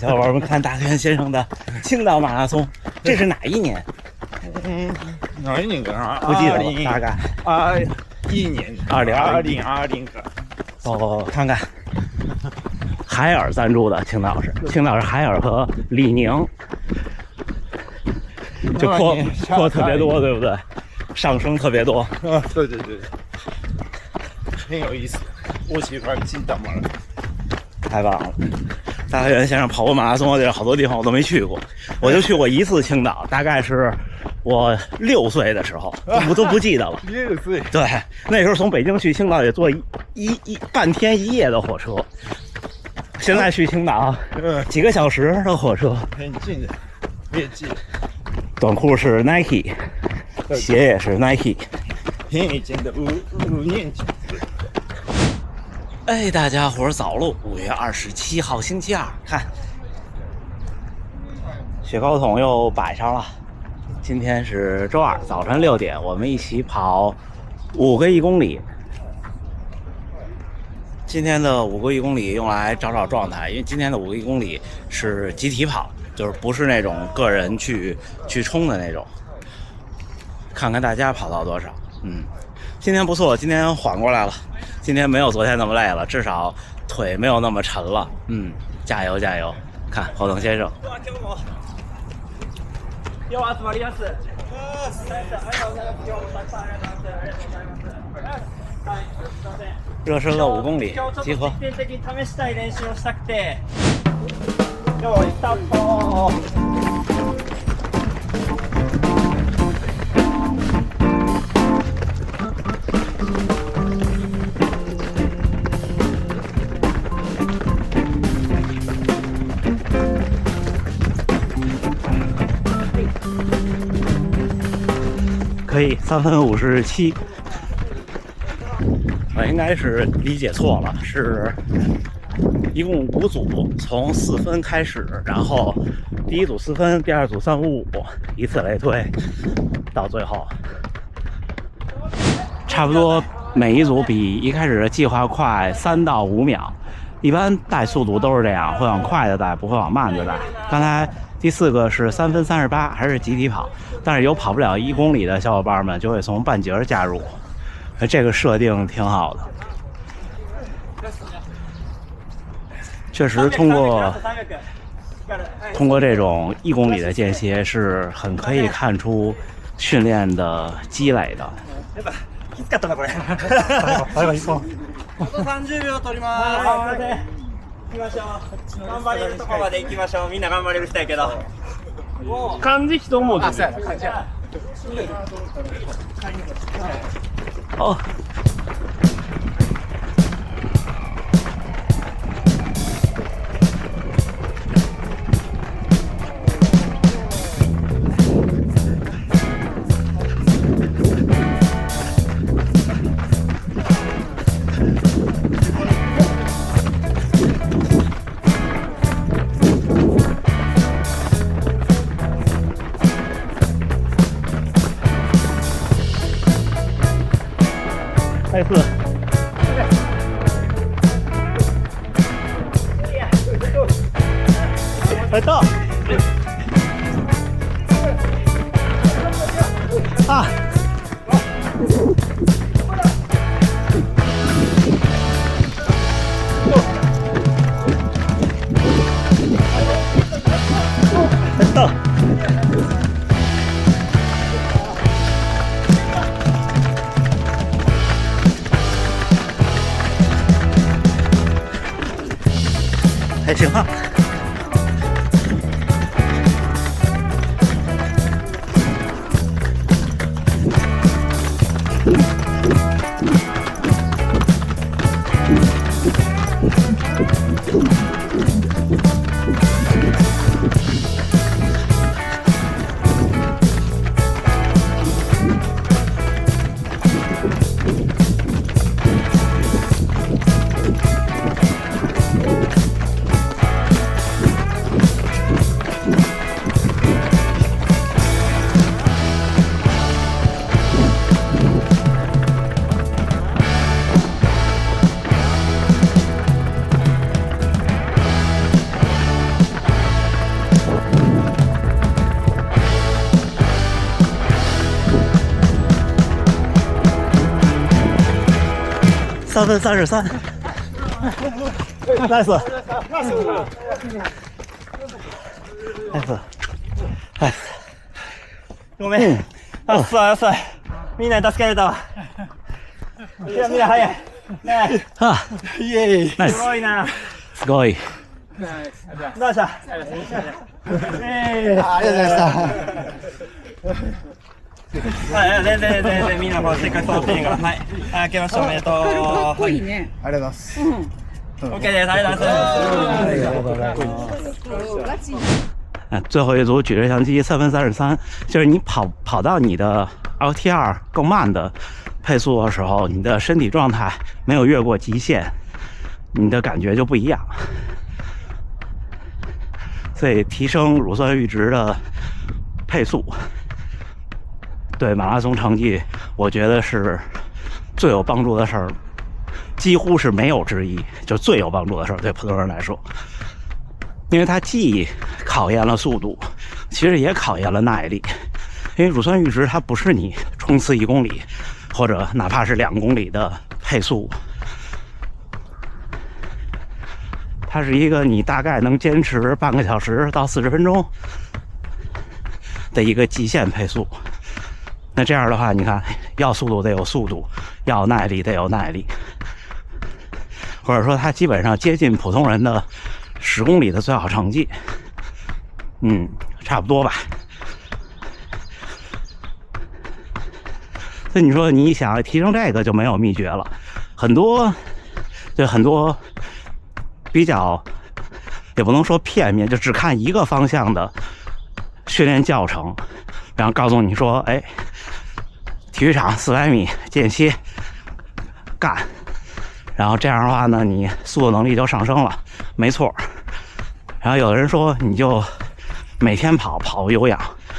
小伙伴们看大田先生的青岛马拉松，这是哪一年？哪一年啊？不记得了，大概21年，2020个。哦，看看，海尔赞助的青岛是海尔和李宁，就坡特别多，对不对？上升特别多。啊，对，很有意思。我喜欢青岛马拉松，太棒了！大田先生跑过马拉松，好多地方我都没去过，我就去过一次青岛，大概是我6岁的时候，我都不记得了。6岁。对，那时候从北京去青岛得坐半天一夜的火车，现在去青岛几个小时的火车，很近的，越近。短裤是 Nike， 鞋也是 Nike， 很近的5年级。哎，大家伙儿早喽！5月27号星期二，看雪糕筒又摆上了。今天是周二早晨6点，我们一起跑5个1公里。今天的5个1公里用来找状态，因为今天的5个1公里是集体跑，就是不是那种个人去冲的那种。看看大家跑到多少，今天不错，今天缓过来了。今天没有昨天那么累了，至少腿没有那么沉了。加油！看后藤先生。热身了5公里，集合。可以3分57，我应该是理解错了，是一共5组，从4分开始，然后第一组4分，第二组355，以此类推，到最后差不多每一组比一开始的计划快3到5秒。一般带速度都是这样，会往快的带，不会往慢的带。刚才第4个是3分38，还是集体跑，但是有跑不了1公里的小伙伴们就会从半截加入，这个设定挺好的。确实通过这种1公里的间歇是很可以看出训练的积累的。きつかったなこれ。最後1本。あと30秒取ります。行きましょう。頑張れるとこまで行きましょう。みんな頑張れる人やけど。漢字1文字。そうやな漢字や。哦。再次，快到！啊！快到！还行啊。3分33。ナイス。ナイス。ごめん。遅い。みんなに助けられたわ。いや、みんな早い。ねあ、イエーイ。ナイス。すごいな。すごい。どうした？ありがとうございました。はい、全然みんなこうしっかり揃っていいから。はい。明けましておめでとう。かっこいいね。ありがとうございます。OK です。ありがとうございます。最后一组举着相机3分33，就是你跑到你的 LT2 更慢的配速的时候，你的身体状态没有越过极限，你的感觉就不一样。所以提升乳酸阈值的配速，对马拉松成绩，我觉得是最有帮助的事儿，几乎是没有之一，就最有帮助的事儿，对普通人来说。因为它既考验了速度，其实也考验了耐力。因为乳酸阈值它不是你冲刺1公里或者哪怕是2公里的配速，它是一个你大概能坚持半个小时到40分钟的一个极限配速。那这样的话，你看，要速度得有速度，要耐力得有耐力，或者说它基本上接近普通人的10公里的最好成绩，差不多吧。所以你说你想提升这个就没有秘诀了，很多比较也不能说片面，就只看一个方向的训练教程，然后告诉你说，哎，体育场400米间歇干，然后这样的话呢，你速度能力就上升了，没错。然后有的人说，你就每天跑有氧，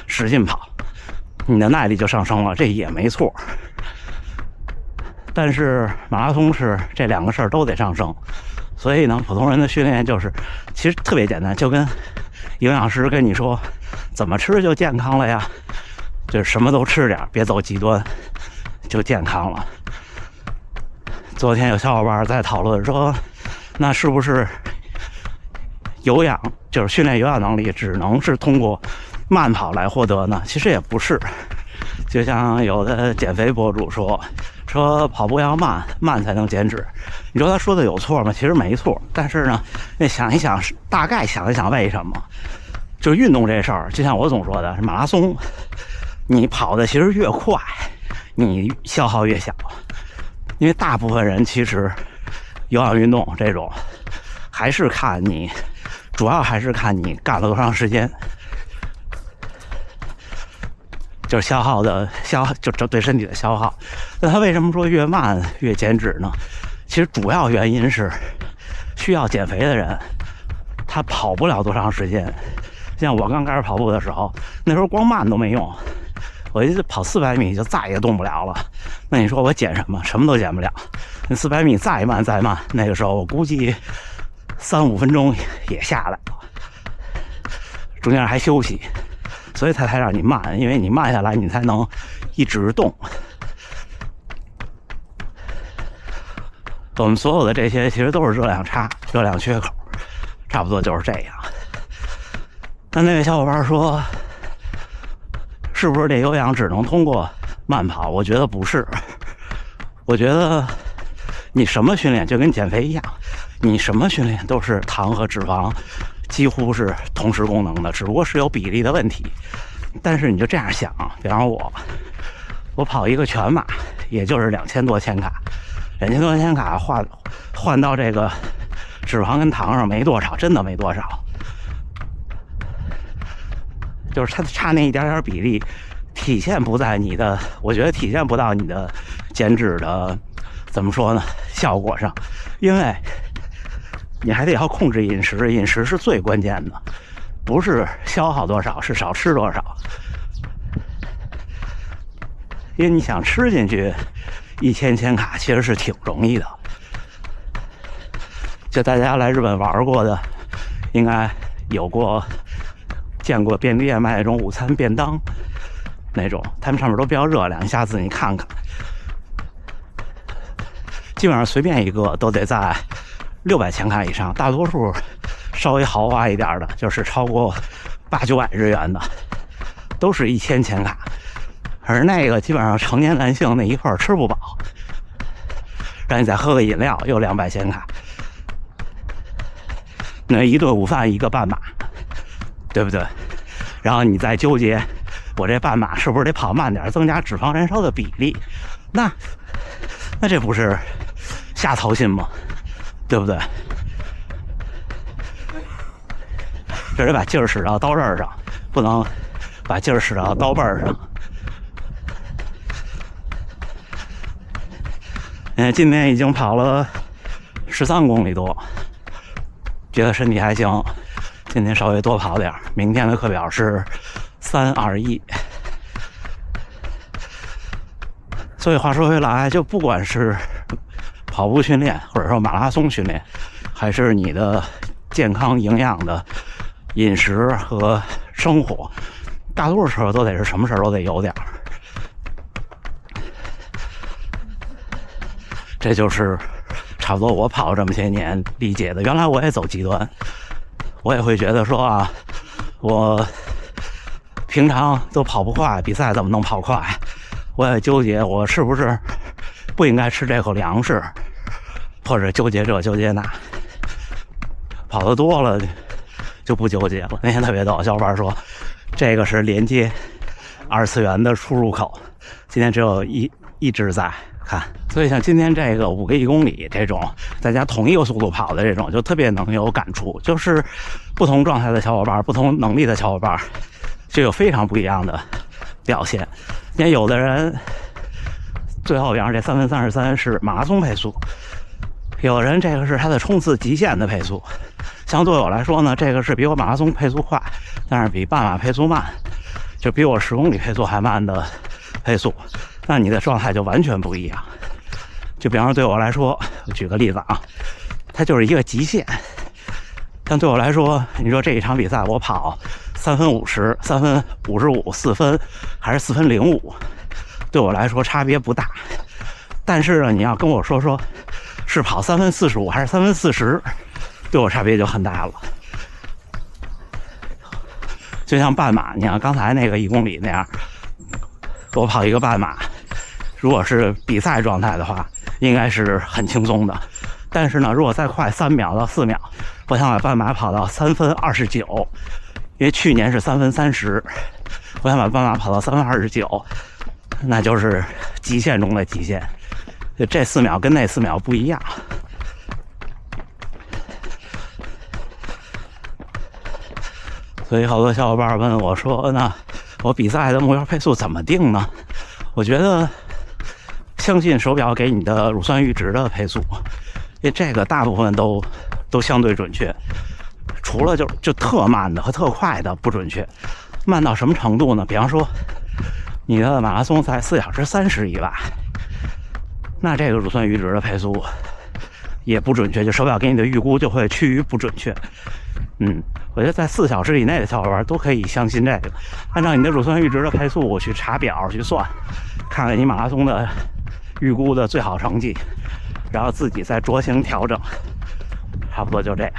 使劲跑，你的耐力就上升了，这也没错。但是马拉松是这2个事儿都得上升，所以呢，普通人的训练就是其实特别简单，就跟营养师跟你说怎么吃就健康了呀，就是什么都吃点，别走极端，就健康了。昨天有小伙伴在讨论说，那是不是有氧就是训练有氧能力只能是通过慢跑来获得呢？其实也不是，就像有的减肥博主说跑步要慢才能减脂，你说他说的有错吗？其实没错，但是呢，那想一想，大概想一想为什么？就运动这事儿，就像我总说的，马拉松，你跑的其实越快，你消耗越小，因为大部分人其实有氧运动这种，还是看你。主要还是看你干了多长时间，就是消耗，就对身体的消耗。那他为什么说越慢越减脂呢？其实主要原因是需要减肥的人，他跑不了多长时间。像我刚开始跑步的时候，那时候光慢都没用，我一跑400米就再也动不了了。那你说我减什么？什么都减不了。那400米再慢，那个时候我估计3-5分钟也下来了，中间还休息，所以才让你慢，因为你慢下来，你才能一直动。我们所有的这些其实都是热量差、热量缺口，差不多就是这样。那位小伙伴说，是不是这有氧只能通过慢跑？我觉得不是，我觉得你什么训练就跟减肥一样。你什么训练都是糖和脂肪几乎是同时功能的，只不过是有比例的问题。但是你就这样想，比方说我跑一个全马，也就是2000多千卡，2000多千卡换到这个脂肪跟糖上没多少，真的没多少，就是它差那一点点比例，体现不在你的，我觉得体现不到你的减脂的怎么说呢效果上，因为你还得要控制饮食，饮食是最关键的，不是消耗多少，是少吃多少。因为你想吃进去1000千卡，其实是挺容易的。就大家来日本玩过的，应该见过便利店卖那种午餐便当，那种他们上面都标热量，下次你看看。基本上随便一个都得在600千卡以上，大多数稍微豪华一点的，就是超过800-900日元的，都是1000千卡。而那个基本上成年男性那一块吃不饱，让你再喝个饮料又200千卡，那一顿午饭一个半马，对不对？然后你再纠结，我这半马是不是得跑慢点，增加脂肪燃烧的比例？那这不是瞎操心吗？对不对？这得把劲儿使到刀刃上，不能把劲儿使到刀背上。今天已经跑了13公里多，觉得身体还行。今天稍微多跑点，明天的课表是321。所以话说回来，就不管是跑步训练，或者说马拉松训练，还是你的健康营养的饮食和生活，大多数时候都得是什么事儿都得有点儿。这就是差不多我跑这么些年理解的。原来我也走极端，我也会觉得说啊，我平常都跑不快，比赛怎么能跑快？我也纠结我是不是不应该吃这口粮食，或者纠结这纠结那。跑得多了就不纠结了。那天特别逗，小伙伴说这个是连接2次元的出入口，今天只有一直在看。所以像今天这个5个1公里这种大家同一个速度跑的这种，就特别能有感触。就是不同状态的小伙伴，不同能力的小伙伴，就有非常不一样的表现。因为有的人最后比方这3分33是马拉松配速，有的人这个是他的冲刺极限的配速。相对我来说呢，这个是比我马拉松配速快，但是比半马配速慢，就比我10公里配速还慢的配速，那你的状态就完全不一样。就比方说对我来说，我举个例子啊，它就是一个极限。但对我来说，你说这一场比赛我跑3分50、3分55、4分还是4分05，对我来说差别不大。但是呢，你要跟我说是跑3分45还是3分40，对我差别就很大了。就像半马，你像刚才那个1公里那样，我跑一个半马，如果是比赛状态的话，应该是很轻松的。但是呢，如果再快3秒到4秒，我想把半马跑到3分29，因为去年是3分30，我想把半马跑到3分29，那就是极限中的极限。就这4秒跟那4秒不一样。所以好多小伙伴问我说，那我比赛的目标配速怎么定呢？我觉得相信手表给你的乳酸阈值的配速，因为这个大部分都相对准确，除了就特慢的和特快的不准确。慢到什么程度呢？比方说你的马拉松在4小时30以外，那这个乳酸阈值的配速也不准确，就手表给你的预估就会趋于不准确。我觉得在4小时以内的小伙伴都可以相信这个，按照你的乳酸阈值的配速我去查表去算，看看你马拉松的预估的最好成绩，然后自己再酌情调整，差不多就这样。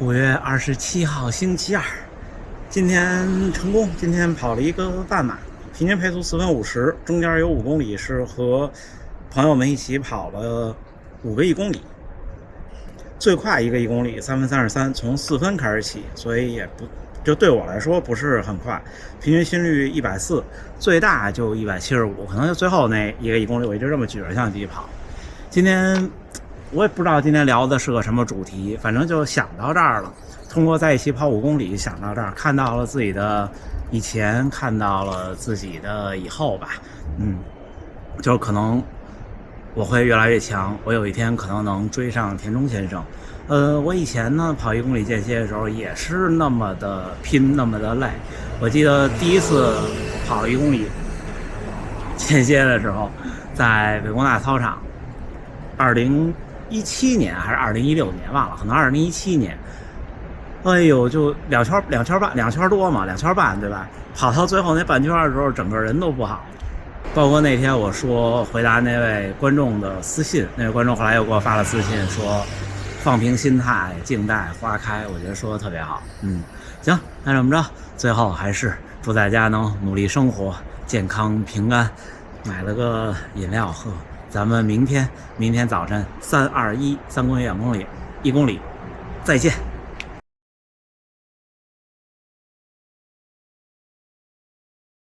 5月27号星期二，今天成功，今天跑了一个半马，平均配速4分50，中间有5公里是和朋友们一起跑了5个1公里，最快一个1公里3分33，从4分开始起，所以也不就对我来说不是很快，平均心率140，最大就175，可能就最后那一个1公里我一直这么举着相机跑。今天我也不知道今天聊的是个什么主题，反正就想到这儿了。通过在一起跑5公里想到这儿，看到了自己的以前，看到了自己的以后吧。就可能我会越来越强，我有一天可能能追上田中先生。我以前呢跑1公里间歇的时候也是那么的拼，那么的累。我记得第一次跑1公里间歇的时候，在北工大操场，2017年还是2016年忘了，可能2017年。哎呦，就两圈多嘛，2圈半对吧？跑到最后那半圈的时候，整个人都不好，包括那天我说回答那位观众的私信，那位观众后来又给我发了私信说，放平心态，静待花开，我觉得说的特别好。行，那这么着，最后还是祝大家能努力生活，健康平安。买了个饮料喝，咱们明天早晨321，3公里2公里，1公里，再见。